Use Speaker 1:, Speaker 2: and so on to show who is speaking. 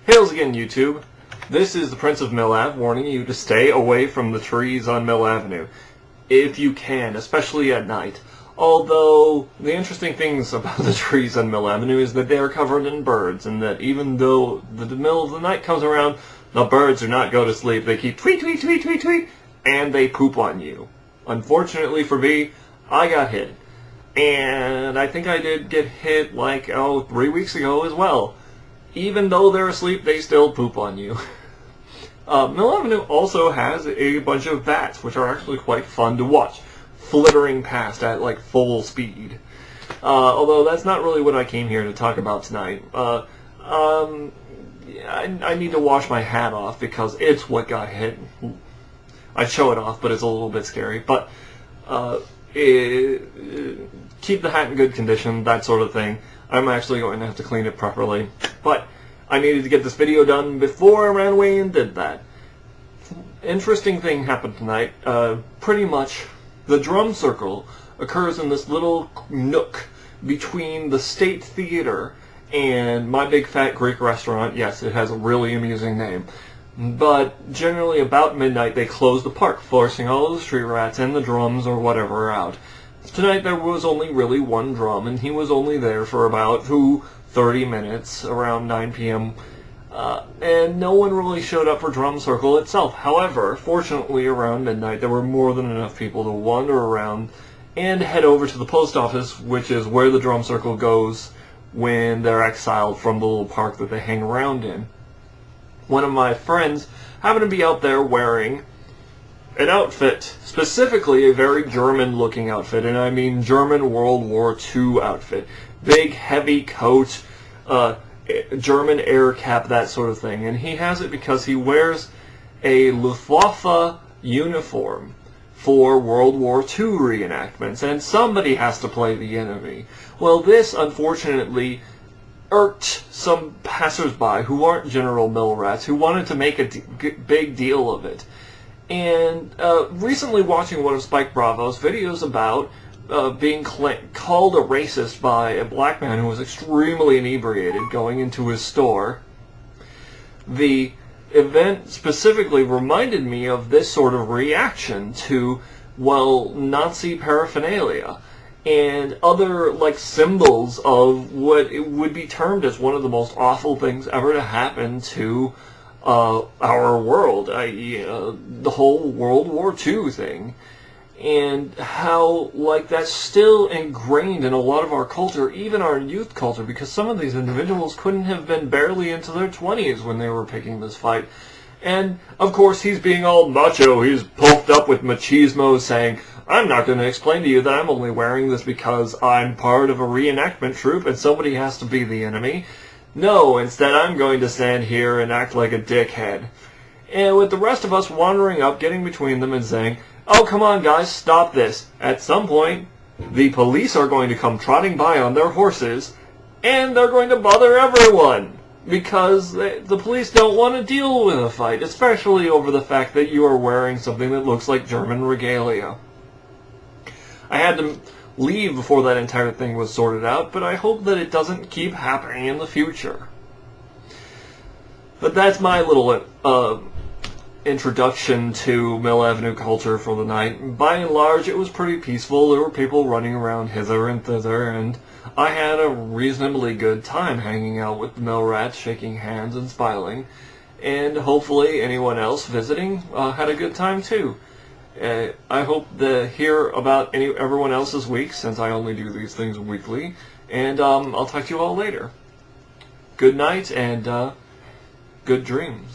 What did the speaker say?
Speaker 1: Hails again, YouTube. This is the Prince of Mill Ave warning you to stay away from the trees on Mill Avenue, if you can, especially at night. Although, the interesting things about the trees on Mill Avenue is that they are covered in birds, and that even though the middle of the night comes around, the birds do not go to sleep. They keep tweet, tweet, tweet, tweet, tweet, and they poop on you. Unfortunately for me, I got hit. And I think I did get hit like, 3 weeks ago as well. Even though they're asleep, they still poop on you. Mill Avenue also has a bunch of bats, which are actually quite fun to watch, flittering past at like full speed. Although that's not really what I came here to talk about tonight. I need to wash my hat off because it's what got hit. I'd show it off, but it's a little bit scary. But keep the hat in good condition, that sort of thing. I'm actually going to have to clean it properly. But I needed to get this video done before I ran away and did that. Interesting thing happened tonight. Pretty much the drum circle occurs in this little nook between the State Theater and My Big Fat Greek Restaurant. Yes, it has a really amusing name. But generally about midnight they close the park, forcing all of the street rats and the drums or whatever out. Tonight there was only really one drum, and he was only there for about 30 minutes, around 9 p.m., and no one really showed up for drum circle itself. However, fortunately around midnight there were more than enough people to wander around and head over to the post office, which is where the drum circle goes when they're exiled from the little park that they hang around in. One of my friends happened to be out there wearing an outfit, specifically a very German-looking outfit, and I mean German World War II outfit. Big, heavy coat, German air cap, that sort of thing. And he has it because he wears a Luftwaffe uniform for World War II reenactments, and somebody has to play the enemy. Well, this, unfortunately, irked some passers-by who aren't General Mill rats, who wanted to make a big deal of it. And recently watching one of SpikeBravo's videos about being called a racist by a black man who was extremely inebriated going into his store, the event specifically reminded me of this sort of reaction to, well, Nazi paraphernalia and other like symbols of what it would be termed as one of the most awful things ever to happen to our world, i.e. The whole World War II thing, and how like that's still ingrained in a lot of our culture, even our youth culture, because some of these individuals couldn't have been barely into their 20s when they were picking this fight. And of course he's being all macho, he's puffed up with machismo, saying, I'm not going to explain to you that I'm only wearing this because I'm part of a reenactment troupe and somebody has to be the enemy. No, instead I'm going to stand here and act like a dickhead. And with the rest of us wandering up, getting between them and saying, oh, come on guys, stop this. At some point, the police are going to come trotting by on their horses, and they're going to bother everyone. Because the police don't want to deal with a fight, especially over the fact that you are wearing something that looks like German regalia. I had to leave before that entire thing was sorted out, but I hope that it doesn't keep happening in the future. But that's my little introduction to Mill Avenue culture for the night. By and large, it was pretty peaceful. There were people running around hither and thither, and I had a reasonably good time hanging out with the Mill rats, shaking hands and smiling, and hopefully anyone else visiting had a good time too. I hope to hear about everyone else's week, since I only do these things weekly, and I'll talk to you all later. Good night, and good dreams.